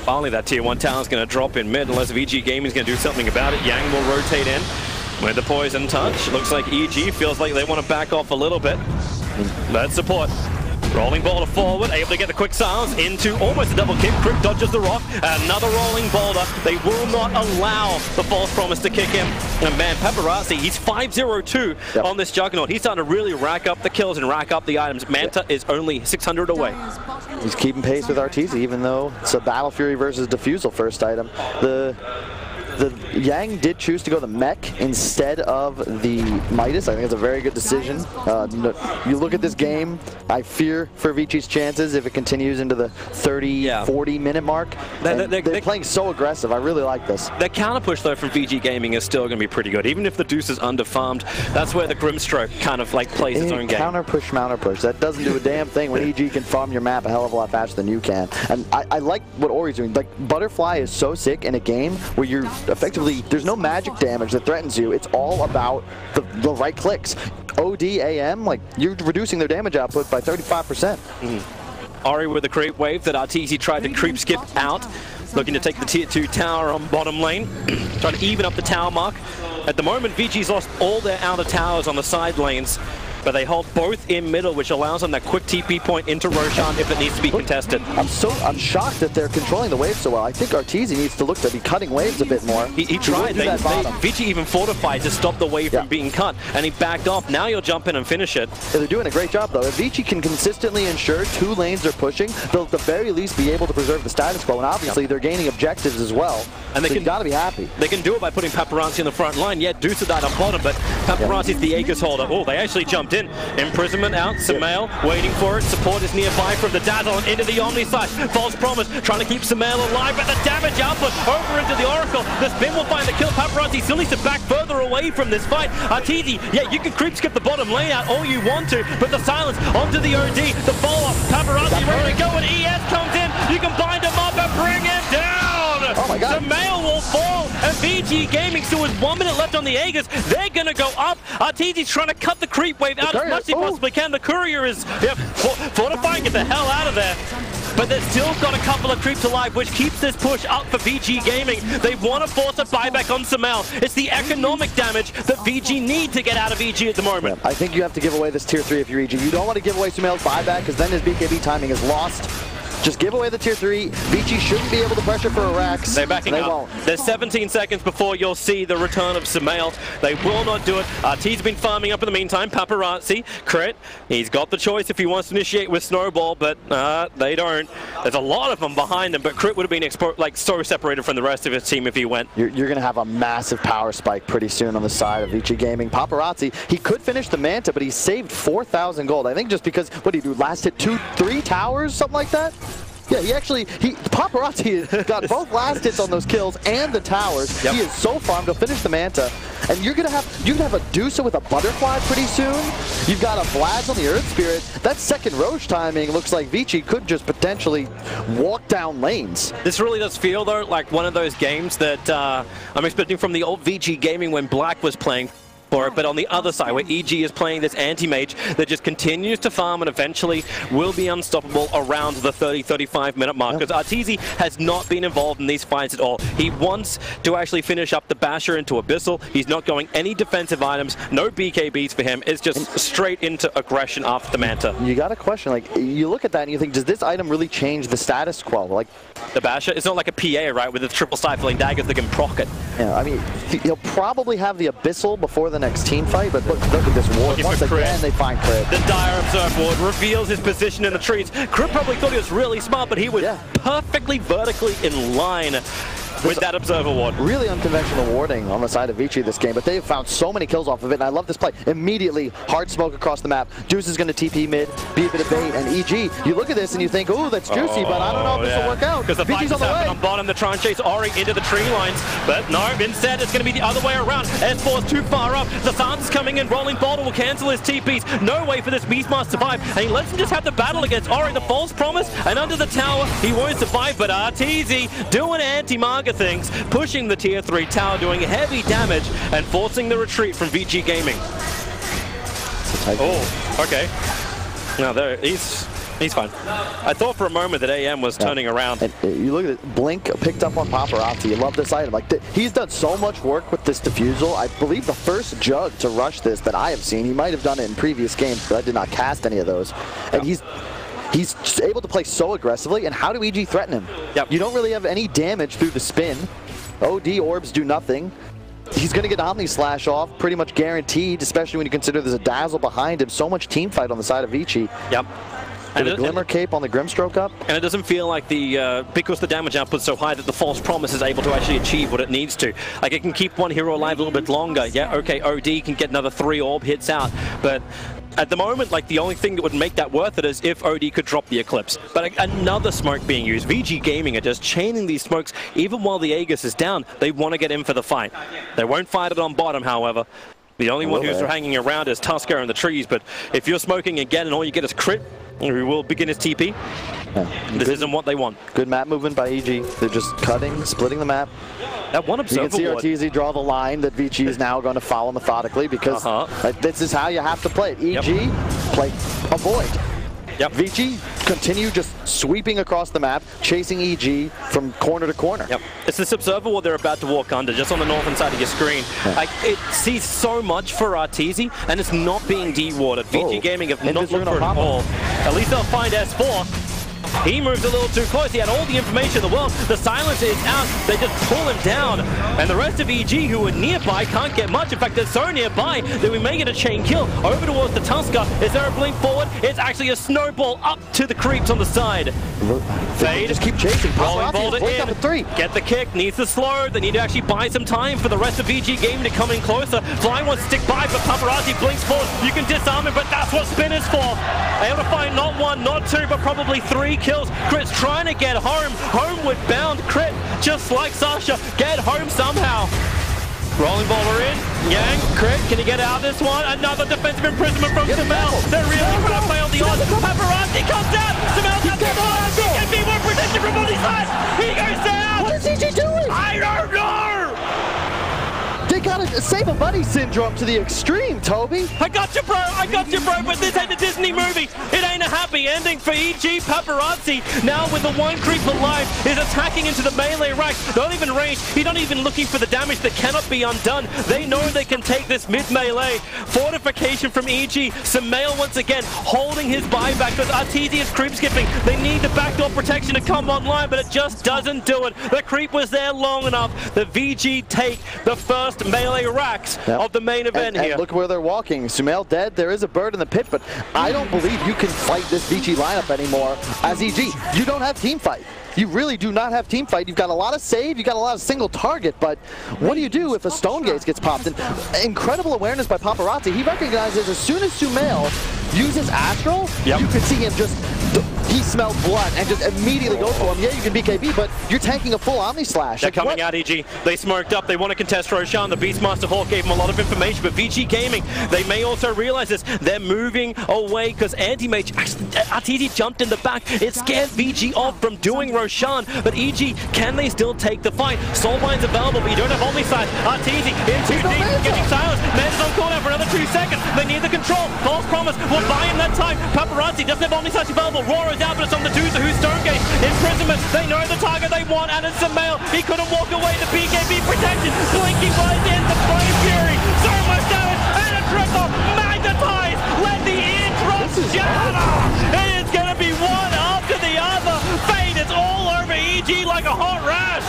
Finally, that tier 1 tower is going to drop in mid unless VG Gaming is going to do something about it. Yang will rotate in with the poison touch. Looks like EG feels like they want to back off a little bit. That's support. Rolling boulder forward, able to get the quick silence into almost a double kick. Crypt dodges the rock. Another rolling boulder. They will not allow the false promise to kick in. And man, Paparazzi, he's 5-0-2 on this Juggernaut. He's starting to really rack up the kills and rack up the items. Manta is only 600 away. He's keeping pace with Arteezy, even though it's a Battle Fury versus Diffusal first item. The Yang did choose to go the mech instead of the Midas. I think it's a very good decision. You look at this game, I fear for Vici's chances if it continues into the 30, 40 minute mark. They're playing so aggressive. I really like this. The counter push though from VG Gaming is still going to be pretty good. Even if the Deuce is underfarmed, that's where the Grimstroke kind of like plays its own game. Counter push, mounter push. That doesn't do a damn thing when EG can farm your map a hell of a lot faster than you can. And I like what Ori's doing. Like, Butterfly is so sick in a game where you're effectively, there's no magic damage that threatens you. It's all about the right clicks. OD, AM, like, you're reducing their damage output by 35%. Ori with the creep wave that Arteezy tried to creep skip out. Looking to take the tier 2 tower on bottom lane. Trying to even up the tower mark. At the moment, VG's lost all their outer towers on the side lanes. But they hold both in middle, which allows them that quick TP point into Roshan if it needs to be contested. I'm shocked that they're controlling the wave so well. I think Arteezy needs to look to be cutting waves a bit more. He tried. Vici even fortified to stop the wave from being cut, and he backed off. Now you'll jump in and finish it. Yeah, they're doing a great job, though. If Vici can consistently ensure 2 lanes are pushing, they'll at the very least be able to preserve the status quo, and obviously they're gaining objectives as well. And you gotta be happy. They can do it by putting Paparazzi in the front line. Yeah, Deuce died on bottom, but Paparazzi's the Aegis holder. Oh, they actually jumped in. Imprisonment out, Sumail waiting for it. Support is nearby from the Dazzle and into the Omni side. False promise, trying to keep Sumail alive, but the damage output over into the Oracle. The spin will find the kill. Paparazzi still needs to back further away from this fight. Arteezy, yeah, you can creep skip the bottom lane out all you want to, but the silence onto the OD, the follow-up. Paparazzi ready to go, and ES comes in. You can bind him up and bring him down. Oh my God. Sumail will fall, and VG Gaming still with 1 minute left on the Aegis. They're going to go up. Arteezy's trying to cut the creep wave out as much as he possibly can. The Courier is fortifying, get the hell out of there. But they've still got a couple of creeps alive, which keeps this push up for VG Gaming. They want to force a buyback on Sumail. It's the economic damage that VG need to get out of EG at the moment. I think you have to give away this tier 3 if you're EG. You don't want to give away Sumail's buyback because then his BKB timing is lost. Just give away the tier 3. Vici shouldn't be able to pressure for a Rex. They're backing up. Won't. There's 17 seconds before you'll see the return of Sumail. They will not do it. T's been farming up in the meantime. Paparazzi, crit. He's got the choice if he wants to initiate with Snowball, but they don't. There's a lot of them behind him, but Crit would have been so separated from the rest of his team if he went. You're going to have a massive power spike pretty soon on the side of Vici Gaming. Paparazzi, he could finish the Manta, but he saved 4,000 gold. I think just because, what did he do, last hit 3 towers, something like that? Yeah, Paparazzi got both last hits on those kills and the towers. Yep. He is so farmed. He'll finish the Manta. And you can have a Deucer with a Butterfly pretty soon. You've got a Vlad's on the Earth Spirit. That second Roche timing looks like Vici could just potentially walk down lanes. This really does feel, though, like one of those games that I'm expecting from the old VG Gaming when Black was playing for it, but on the other side where EG is playing this anti-mage that just continues to farm and eventually will be unstoppable around the 30-35 minute mark, because Arteezy has not been involved in these fights at all. He wants to actually finish up the Basher into Abyssal. He's not going any defensive items, no BKBs for him. It's just straight into aggression after the Manta. You got a question, like, you look at that and you think, does this item really change the status quo? Like, the Basher, it's not like a PA, right, with the triple stifling daggers that can proc it. Yeah, I mean, he'll probably have the Abyssal before the next team fight, but look at this ward. Once again, they find Crit. The Dire Observe ward reveals his position in the trees. Crit probably thought he was really smart, but he was perfectly vertically in line with that Observer ward. Really unconventional warding on the side of Vici this game, but they've found so many kills off of it, and I love this play. Immediately, hard smoke across the map. Deuce is going to TP mid, be a bit of bait, and EG, you look at this and you think, oh, that's juicy, but I don't know if this will work out. Because the fight is happening on bottom, to try and chase Ori into the tree lines, but no, instead it's going to be the other way around. S4 is too far up. The Sans is coming in, Rolling Boulder will cancel his TPs. No way for this Beastmaster to survive, and he lets him just have the battle against Ori, the false promise, and under the tower, he won't survive, but Arteezy doing anti-Marga things, pushing the tier 3 tower, doing heavy damage and forcing the retreat from VG Gaming. Oh, okay. Now there, he's He's fine. I thought for a moment that AM was turning around. And you look at it, Blink picked up on Paparazzi. You love this item. Like he's done so much work with this defusal. I believe the first jug to rush this that I have seen. He might have done it in previous games, but I did not cast any of those. And he's just able to play so aggressively. And how do EG threaten him? Yep. You don't really have any damage through the spin. OD orbs do nothing. He's going to get Omni Slash off, pretty much guaranteed, especially when you consider there's a Dazzle behind him. So much team fight on the side of Vici. Yep. And the Glimmer Cape on the Grimstroke up. And it doesn't feel like because the damage output's so high that the False Promise is able to actually achieve what it needs to. Like, it can keep one hero alive a little bit longer. Yeah, okay, OD can get another 3 orb hits out. But at the moment, like, the only thing that would make that worth it is if OD could drop the Eclipse. But like, another smoke being used. VG Gaming are just chaining these smokes. Even while the Aegis is down, they want to get in for the fight. They won't fight it on bottom, however. The only one who's hanging around is Tusker in the trees. But if you're smoking again and all you get is crit, we will begin his TP. Yeah. This isn't what they want. Good map movement by EG. They're just cutting, splitting the map. That one observer You can see Arteezy draw the line that Vici is now going to follow methodically because this is how you have to play it. EG, play avoid. Yep. Vici continue just sweeping across the map, chasing EG from corner to corner. Yep. It's this observer wall they're about to walk under, just on the northern side of your screen. Yeah. Like, it sees so much for Arteezy, and it's not being de-watered. VG Gaming have not looked for it at all. At least they'll find S4. He moves a little too close. He had all the information in the world. The silencer is out. They just pull him down. And the rest of EG, who are nearby, can't get much. In fact, they're so nearby that we may get a chain kill. Over towards the Tusker. Is there a blink forward? It's actually a snowball up to the creeps on the side. Fade. Just keep chasing. Rolling boulder in. Number 3. Get the kick. Needs the slow. They need to actually buy some time for the rest of VG Gaming to come in closer. Flying wants to stick by, but Paparazzi blinks forward. You can disarm him, but that's what spin is for. Able to find not 1, not 2, but probably 3 kills. Crit's trying to get home. Homeward bound Crit, just like Sasha. Get home somehow. Rolling boulder in. Yang, Crit, can he get out of this one? Another defensive imprisonment from Samel. They're really trying to play on the odds. Paparazzi comes down. Samel comes down. He can be more protection from both sides. He goes down. What is EG doing? I don't know. They got a save a buddy syndrome to the extreme, Toby. I got you, bro. I got you, bro. But this ain't a Disney movie. It ain't a happy ending for EG. Paparazzi, now with the 1 creep alive, is attacking into the melee rack. Not even range. He's not even looking for the damage that cannot be undone. They know they can take this mid-melee. Fortification from EG. Samael once again holding his buyback because Arteezy is creep skipping. They need the backdoor protection to come online, but it just doesn't do it. The creep was there long enough. The VG take the first melee racks of the main event here. And look where they're walking. Sumail dead. There is a bird in the pit, but I don't believe you can fight this Vici lineup anymore as EG. You don't have team fight. You really do not have team fight. You've got a lot of save, you've got a lot of single target, but what do you do if a Stone Gaze gets popped? And incredible awareness by Paparazzi. He recognizes as soon as Sumail uses Astral, you can see him just, he smelled blood and just immediately goes for him. Yeah, you can BKB, but you're tanking a full Omni Slash. They're coming out, EG. They smoked up. They want to contest Roshan. The Beastmaster Hawk gave them a lot of information, but VG Gaming, they may also realize this. They're moving away because Anti-Mage, Arteezy jumped in the back. It scared VG off from doing Roshan, but EG, can they still take the fight? Soulbind's available, but you don't have Omni Slash. Arteezy in too deep, getting silenced. Man's on corner for another 2 seconds. They need the control. False Promise will buy him that time. Paparazzi doesn't have Omni Slash available. Roar is out, but it's on the Doozer who's Stonegate. Imprisonment, they know the target they want, and it's Samael. He couldn't walk away. The BKB protection. Blinky buys in the Flame Fury. So much damage, and a triple. Magnetize. Let the eardrops shatter. And it's going to be one after the other. Fade is all over EG like a hot rash.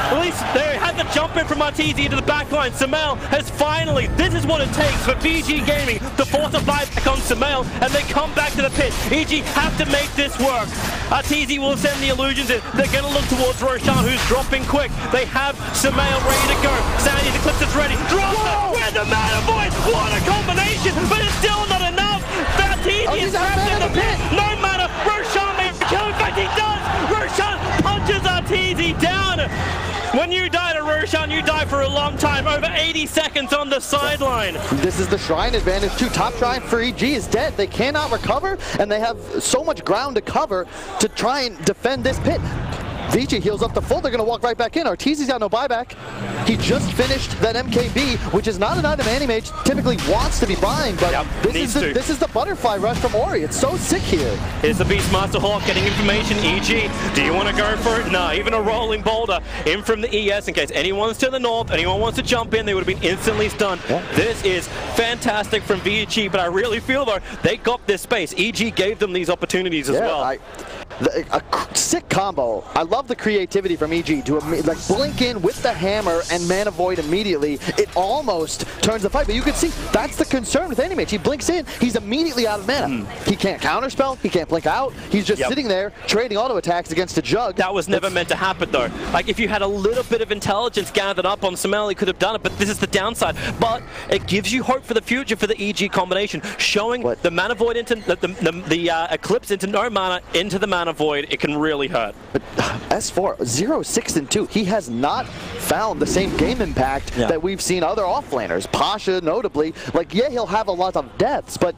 At least they had the jump in from Arteezy into the backline. Samael has finally, this is what it takes for VG Gaming to force a buyback on Samael, and they come back to the pit. EG have to make this work. Arteezy will send the illusions in. They're going to look towards Roshan, who's dropping quick. They have Samael ready to go. Sandy's Eclipse is ready. Drops it with the Mana Void. What a combination, but it's still not enough. Arteezy is trapped in the pit. No mana. Roshan may kill. In fact, he does. Roshan punches Arteezy down. When you die to Roshan, you die for a long time. Over 80 seconds on the sideline. This is the Shrine advantage too. Top Shrine for EG is dead. They cannot recover, and they have so much ground to cover to try and defend this pit. Vici heals up to full. They're going to walk right back in. Arteezy's got no buyback. He just finished that MKB, which is not an item Animage typically wants to be buying, but this is the butterfly rush from Ori. It's so sick here. Here's the Beastmaster Hawk getting information. EG, do you want to go for it? No, even a rolling boulder in from the ES in case anyone's to the north, anyone wants to jump in, they would have been instantly stunned. Yeah. This is fantastic from Vici, but I really feel though, they got this space. EG gave them these opportunities as well. A sick combo. I love the creativity from EG to like blink in with the hammer and mana void immediately. It almost turns the fight, but you can see that's the concern with Animage. He blinks in, he's immediately out of mana. He can't counterspell, he can't blink out. He's just sitting there trading auto attacks against a Jug. That was never meant to happen though. Like if you had a little bit of intelligence gathered up on Samel, he could have done it, but this is the downside. But it gives you hope for the future for the EG combination, showing the mana void into the Eclipse into no mana into the mana void. It can really hurt. But S4 0, 6, and 2. He has not found the same game impact that we've seen other offlaners. Pasha, notably, like he'll have a lot of deaths, but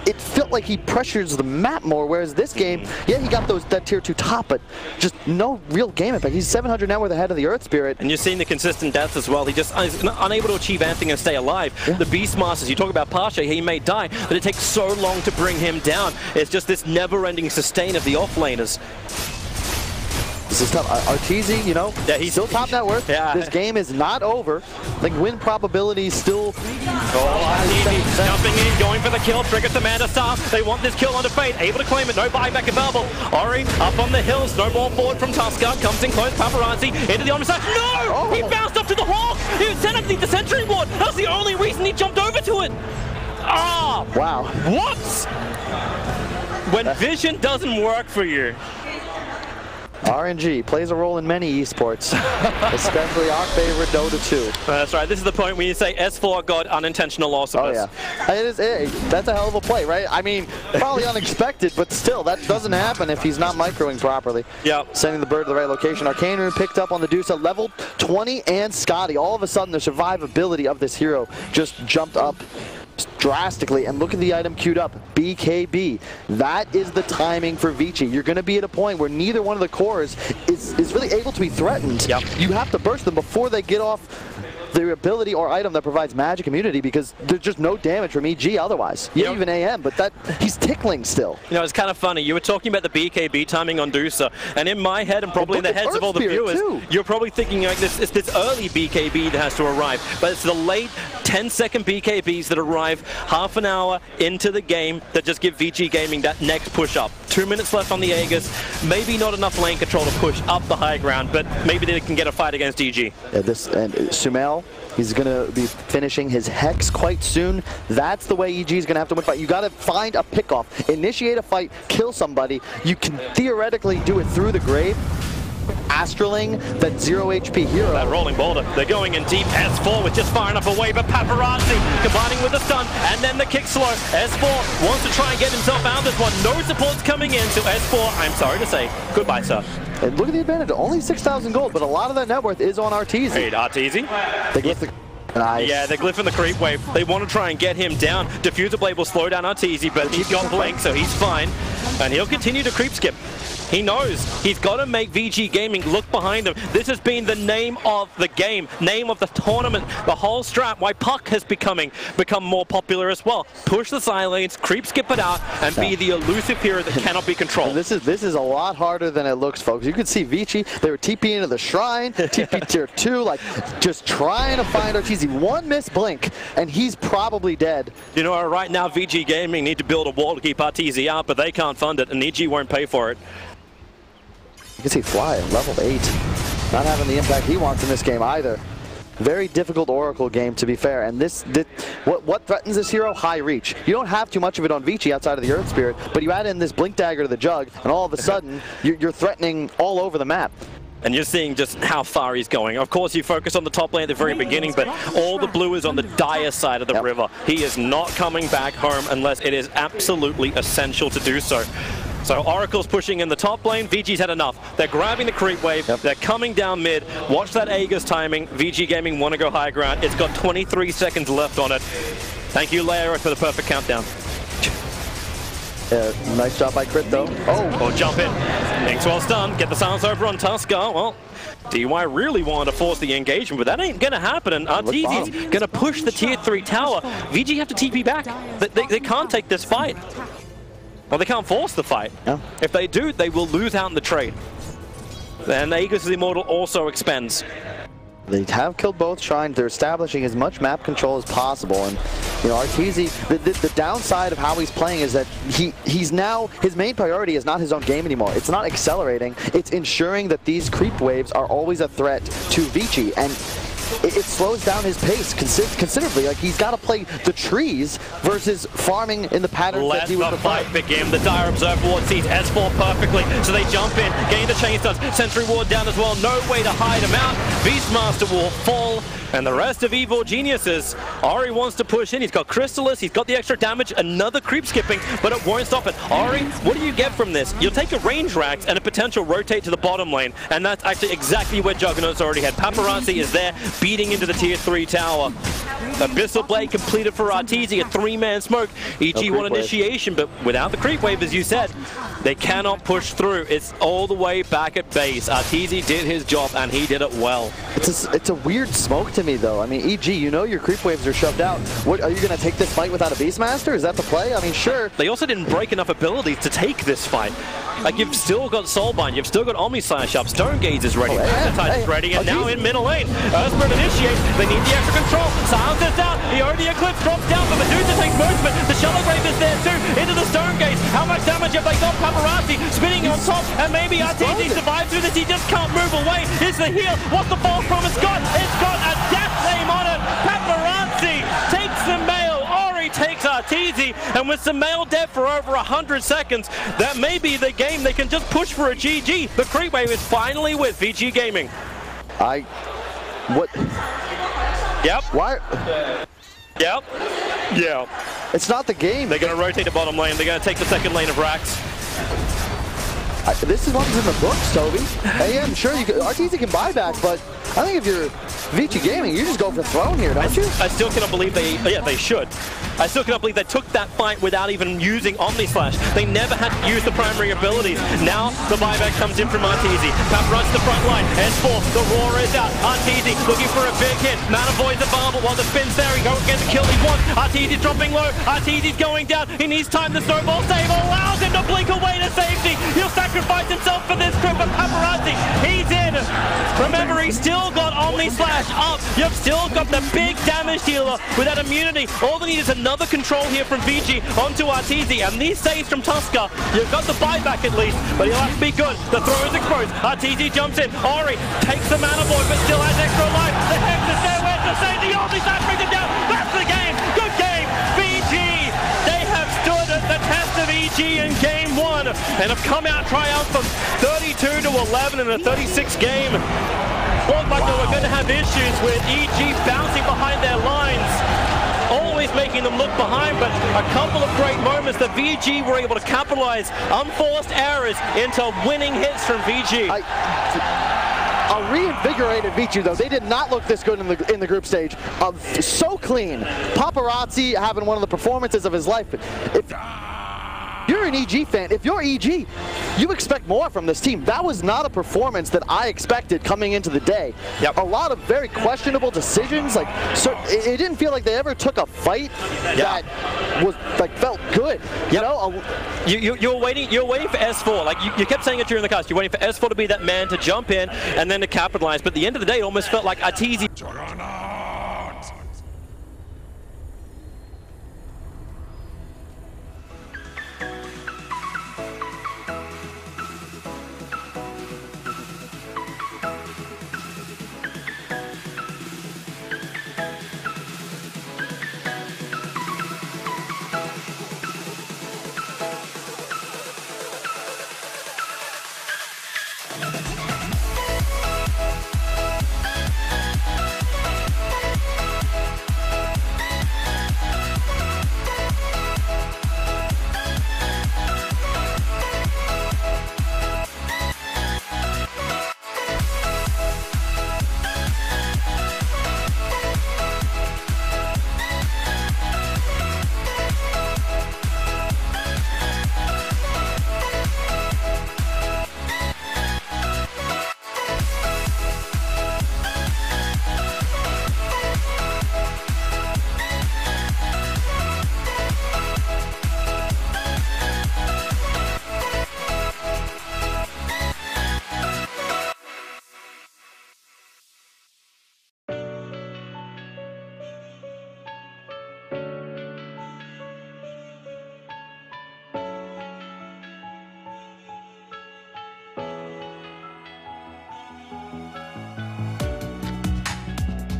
it felt like he pressures the map more, whereas this game, he got that tier 2 top, but just no real game impact. He's 700 now, we're the head of the Earth Spirit. And you're seeing the consistent deaths as well. He just is unable to achieve anything and stay alive. The Beastmasters, you talk about Pasha, he may die, but it takes so long to bring him down. It's just this never-ending sustain of the offlaners. This is tough. Arteezy, he's still top net worth. This game is not over. Like win probability is still. Arteezy jumping in, going for the kill, triggers the Mana Star. They want this kill under Fate, able to claim it, no buyback available. Ori up on the hill, snowball forward from Tusker, comes in close, Paparazzi into the Omniside. No! He bounced up to the Hawk! He set up the Sentry Ward. That's the only reason he jumped over to it. Ah! Wow. Whoops! When vision doesn't work for you. RNG plays a role in many esports, especially our favorite Dota 2. That's right. This is the point when you say S4 got unintentional loss of us. That's a hell of a play, right? I mean, probably unexpected, but still, that doesn't happen if he's not microing properly. Sending the bird to the right location. Arcane Rune picked up on the Dusa, level 20, and Scotty. All of a sudden, the survivability of this hero just jumped up drastically, and look at the item queued up, BKB. That is the timing for Vici. You're going to be at a point where neither one of the cores is really able to be threatened. You have to burst them before they get off their ability or item that provides magic immunity, because there's just no damage from EG otherwise. Even AM, but he's tickling still. It's kind of funny. You were talking about the BKB timing on Dusa, and in my head, and probably in the heads of all the viewers, you're probably thinking like it's this early BKB that has to arrive, but it's the late 10-second BKBs that arrive half an hour into the game that just give Vici Gaming that next push up. 2 minutes left on the Aegis, maybe not enough lane control to push up the high ground, but maybe they can get a fight against EG. And Sumail, he's going to be finishing his Hex quite soon. That's the way EG is going to have to win fight. You got to find a pickoff, initiate a fight, kill somebody. You can theoretically do it through the grave. Astraling, that 0 HP hero. That rolling boulder. They're going in deep. S4 with just far enough away, but Paparazzi combining with the stun, and then the kick slow. S4 wants to try and get himself out of this one. No supports coming in, so S4, I'm sorry to say, goodbye, sir. And look at the advantage. Only 6,000 gold, but a lot of that net worth is on Arteezy. Hey, Arteezy. Nice. Yeah, the glyph and the creep wave. They want to try and get him down. Diffuser Blade will slow down Arteezy, but he's got Blink, so he's fine. And he'll continue to creep skip. He knows he's got to make Vici Gaming look behind him. This has been the name of the game, name of the tournament, the whole strat, why Puck has become more popular as well. Push the side lanes, creep skip it out, and be the elusive hero that cannot be controlled. This is a lot harder than it looks, folks. You can see Vici, they were TPing into the shrine, TP tier 2, like just trying to find Arteezy. One missed blink, and he's probably dead. Right now Vici Gaming need to build a wall to keep Arteezy out, but they can't fund it, and EG won't pay for it. You can see Fly at level 8, not having the impact he wants in this game either. Very difficult Oracle game, to be fair, and what threatens this hero? High reach. You don't have too much of it on Vici outside of the Earth Spirit, but you add in this Blink Dagger to the Jug, and all of a sudden, you're threatening all over the map. And you're seeing just how far he's going. Of course, you focus on the top lane at the very beginning, but all the blue is on the dire side of the river. He is not coming back home unless it is absolutely essential to do so. So Oracle's pushing in the top lane, Vici's had enough. They're grabbing the creep wave, they're coming down mid. Watch that Aegis timing. Vici Gaming want to go high ground. It's got 23 seconds left on it. Thank you, Leo, for the perfect countdown. Nice job by Crit though. Oh, jump in. Inks well stunned. Get the silence over on Tusker. Well, DY really wanted to force the engagement, but that ain't gonna happen. And Arteezy's gonna push the tier 3 tower. VG have to TP back. They can't take this fight. Well, they can't force the fight. No. If they do, they will lose out in the trade. And Aegis the Immortal also expends. They have killed both shrines. They're establishing as much map control as possible. And, you know, Arteezy, the downside of how he's playing is that he's now, his main priority is not his own game anymore. It's not accelerating. It's ensuring that these creep waves are always a threat to Vici. And it slows down his pace considerably. Like, he's got to play the trees versus farming in the patterns that he would prefer. Let the fight begin. The Dire Observer Ward sees S4 perfectly, so they jump in, gain the chain stuns, Sentry Ward down as well, no way to hide him out. Beastmaster will fall, and the rest of Evil Geniuses, Ori wants to push in. He's got Crystallis, he's got the extra damage, another creep skipping, but it won't stop it. Ori, what do you get from this? You'll take a range rax and a potential rotate to the bottom lane, and that's actually exactly where Juggernaut's already had. Paparazzi is there, beating into the tier 3 tower. Abyssal Blade completed for Arteezy, a 3-man smoke. EG won initiation, but without the creep wave, as you said, they cannot push through. It's all the way back at base. Arteezy did his job, and he did it well. It's a weird smoke to me, though. I mean, EG, you know your creep waves are shoved out. What, are you going to take this fight without a Beastmaster? Is that the play? I mean, sure. They also didn't break enough abilities to take this fight. Like, you've still got Soulbind, you've still got Omni Slash up, Stonegaze is ready, Magnetize is ready, and now in middle lane, Earthbird initiates, they need the extra control, Silence is down, the OD Eclipse drops down, but Medusa takes movement, the Shallow Grave is there too, into the Stonegaze, how much damage have they got? Paparazzi spinning on top, and maybe Arteezy survives through this, he just can't move away, it's the heal, what's the false promise got? It's got a death name on it, Paparazzi takes the mail, takes Arteezy, and with some mail dead for over 100 seconds, that may be the game they can just push for a GG. The creep wave is finally with VG Gaming. What? Yep. Why? Yep. Yeah. It's not the game. They're going to rotate the bottom lane. They're going to take the second lane of Rax. This is one's in the books, Toby. Hey, I'm sure you can, Arteezy can buy back, but I think if you're Vici Gaming, you just go for throne here, don't you? I still cannot believe they should. I still cannot believe they took that fight without even using Omni Slash. They never had to use the primary abilities. Now the buyback comes in from Arteezy. Paparazzi to the front line. S4, the roar is out. Arteezy looking for a big hit. Manavoid's available while the spin's there. He goes get the kill he wants. Arteezy's dropping low. Arteezy's going down. He needs time. The snowball save allows him to blink away to safety. He'll sacrifice himself for this group of Paparazzi. He's in. Remember, he's still got Omni Slash up. You've still got the big damage dealer with that immunity. All they need is another control here from Vici onto Arteezy, and these saves from Tusker. You've got the buyback at least, but he'll have to be good. The throw is exposed. Arteezy jumps in. Ori takes the mana boy, but still has extra life. The Hex is there. Where's the save? The Omni Slash brings him down. That's the game. Good game. VG. They have stood at the test of EG in game 1 and have come out triumphant 32-11 in a 36 game. Looked like they were going to have issues with EG bouncing behind their lines, always making them look behind, but a couple of great moments that VG were able to capitalize unforced errors into winning hits from VG. A reinvigorated Vici, though. They did not look this good in the group stage. So clean. Paparazzi having one of the performances of his life. If you're an EG fan, if you're EG, you expect more from this team. That was not a performance that I expected coming into the day. Yep. A lot of very questionable decisions. Like, so it didn't feel like they ever took a fight that was felt good. You know, you're waiting for S4. Like you kept saying it during the cast. You're waiting for S4 to be that man to jump in and then to capitalize. But at the end of the day, it almost felt like Arteezy.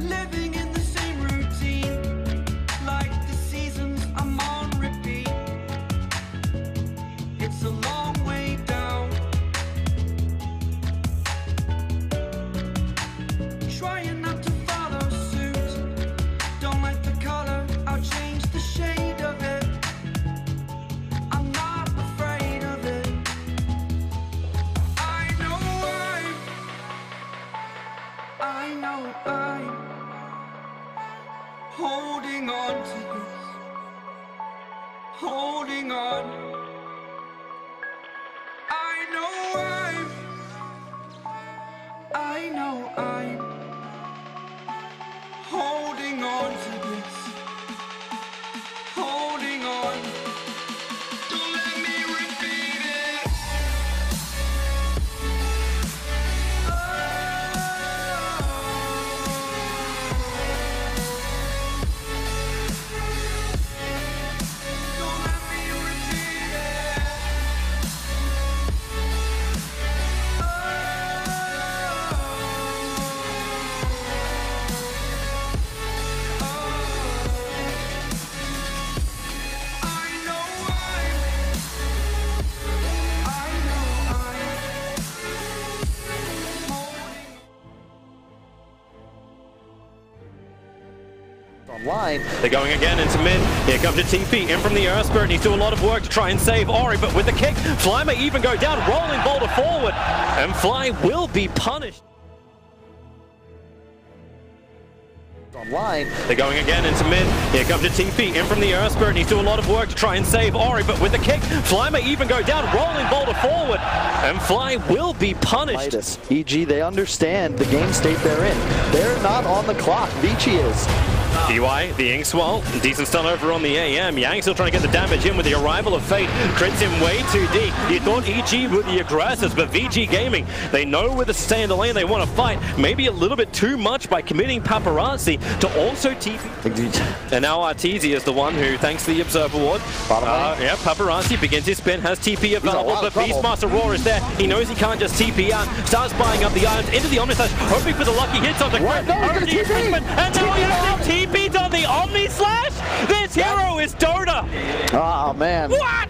Living in the same routine, like the seasons I'm on repeat. It's a long way down. Trying not to follow suit. Don't like the color, I'll change the shade of it. I'm not afraid of it. I know I'm holding on to this. Holding on. I know I'm holding on to this. Holding on. Don't let me repeat it. Don't let me repeat it. Online. They're going again into mid. Here comes a TP in from the Earthspirit. He's doing a lot of work to try and save Ori, but with the kick, Fly may even go down, rolling boulder forward, and Fly will be punished. Online. They're going again into mid. Here comes a TP in from the Earthspirit. He's doing a lot of work to try and save Ori, but with the kick, Fly may even go down, rolling boulder forward, and Fly will be punished. EG, they understand the game state they're in. They're not on the clock. Vici is. DY, the Inkswell, decent stun over on the AM. Yang still trying to get the damage in with the arrival of Fate. Crits him way too deep. You thought EG were the aggressors, but VG Gaming, they know where to stay in the lane they want to fight. Maybe a little bit too much by committing Paparazzi to also TP. And now Arteezy is the one who, thanks to the Observer Ward, yeah, Paparazzi begins his spin, has TP available, but Beastmaster Roar is there. He knows he can't just TP out, starts buying up the items into the Omni Slash, hoping for the lucky hits on the crit. And now he has TP'd on the Omni Slash? This hero is Dota! Oh, man. What?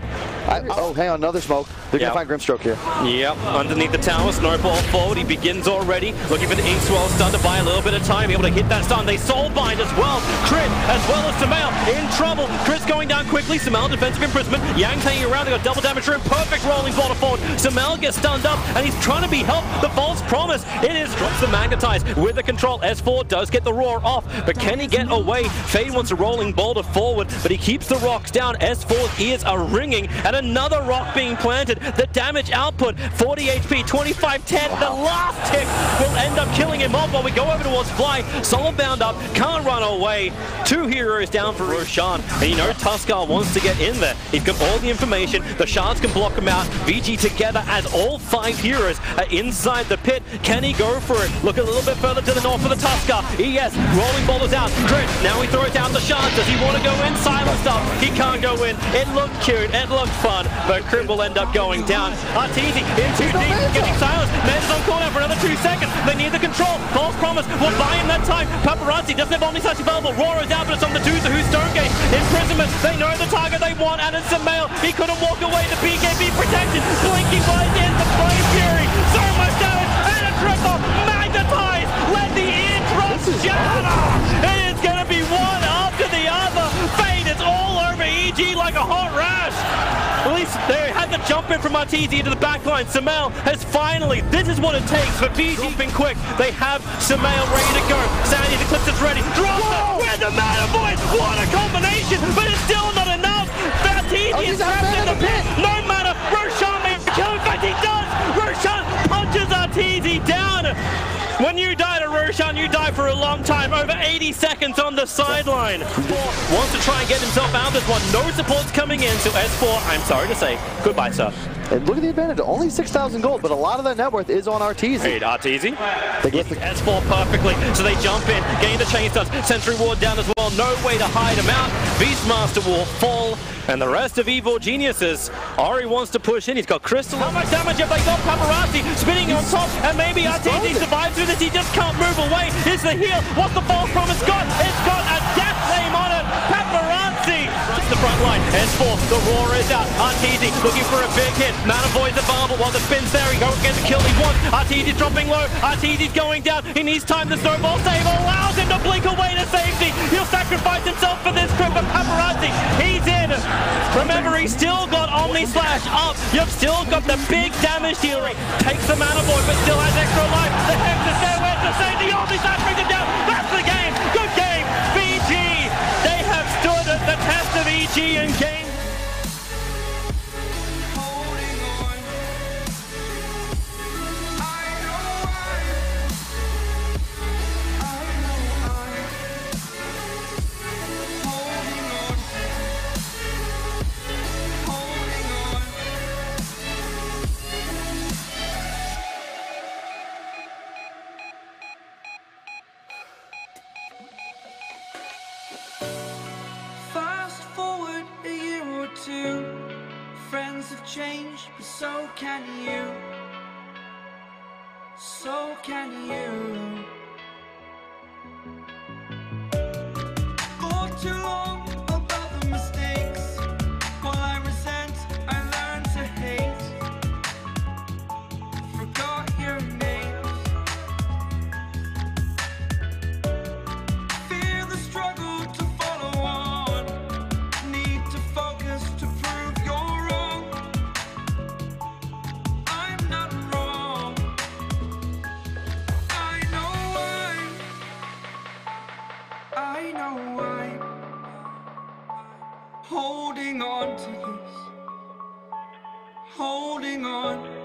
Oh, hang on, another smoke. They're going to find Grimstroke here. Yep, underneath the tower, snowball forward, he begins already, looking for the Inkswell stun to buy a little bit of time, able to hit that stun. They soulbind as well. Crit, as well as Sumail, in trouble. Crit's going down quickly, Sumail defensive imprisonment. Yang's hanging around, they got double damage for him, perfect rolling boulder forward. Sumail gets stunned up, and he's trying to be helped. The false promise, it is, drops the magnetize with the control. S4 does get the roar off, but can he get away? Fade wants a rolling boulder forward, but he keeps the rocks down. S4's ears are ringing, and another rock being planted. The damage output, 40 HP, 25-10. The last tick will end up killing him off while we go over towards Fly. Solid bound up, can't run away. Two heroes down for Roshan. And you know Tuskar wants to get in there. He's got all the information. The shards can block him out. VG together as all 5 heroes are inside the pit. Can he go for it? Look a little bit further to the north for the Tuskar. Yes, rolling boulders out. Crit, now he throws out the shards. Does he want to go in? Silenced up. He can't go in. It looked cute. It looked fun. But Crit will end up going down. Arteezy in too deep, getting silenced. Man's on corner for another 2 seconds. They need the control. False promise will buy him that time. Paparazzi doesn't have Omni Slash available. Roar is out, but it's on the Doozer who's Stonegate. Imprisonment. They know the target they want, and it's Sumail. He couldn't walk away. The BKB protection. Blinking by in the Flame Fury. So much damage, and a triple. Magnetize. Let the eardrums shatter. It is going to be one after the other. Fate is all over EG like a hot rash. At least they had the jump in from Arteezy into the backline. Sumail has finally, this is what it takes for VG being quick. They have Sumail ready to go. Sandy, the Eclipse is ready. Drops it with the Mana Void. What a combination, but it's still not enough. Arteezy is trapped in the pit. No mana. Roshan may kill. In fact, he does. Roshan punches Arteezy down. When you die to Roshan, you die for a long time. Over 80 seconds on the sideline. Wants to try and get himself out of this one. No supports coming in, so S4, I'm sorry to say, goodbye, sir. And look at the advantage. Only 6,000 gold, but a lot of that net worth is on Arteezy. Hey, Arteezy. They get the S4 perfectly, so they jump in, gain the chain stuns, Sentry Ward down as well. No way to hide him out. Beastmaster will fall. And the rest of Evo Geniuses, Ori wants to push in, he's got Crystal. How much damage have they got? Paparazzi spinning on top, and maybe RTZ survives through this, he just can't move away. Here's the heal, what's the false promise got? It's got a death flame on it, Paparazzi! It's the front line, S4, the roar is out, RTZ looking for a big hit, Manavoid's available while the spin's there, he goes get the kill he wants, RTZ's dropping low, RTZ's going down, he needs time, the snowball save allows him to blink away to safety, he'll sacrifice himself for this crew, but Paparazzi, he's in! Remember, he's still got Omni Slash up. You've still got the big damage dealer. Takes the Mana Void, but still has extra life. The Hex is there, where's the save? The Omni Slash brings him down. That's the game. Good game. VG. They have stood at the test of EG and game. Fast forward a year or two, friends have changed, but so can you. So can you. For too long about the mistakes, while I resent, I learned to hate. Forgot your names. Fear the struggle to follow on. Need to focus to prove you're wrong. I'm not wrong. I know why. Holding on to this. Holding on.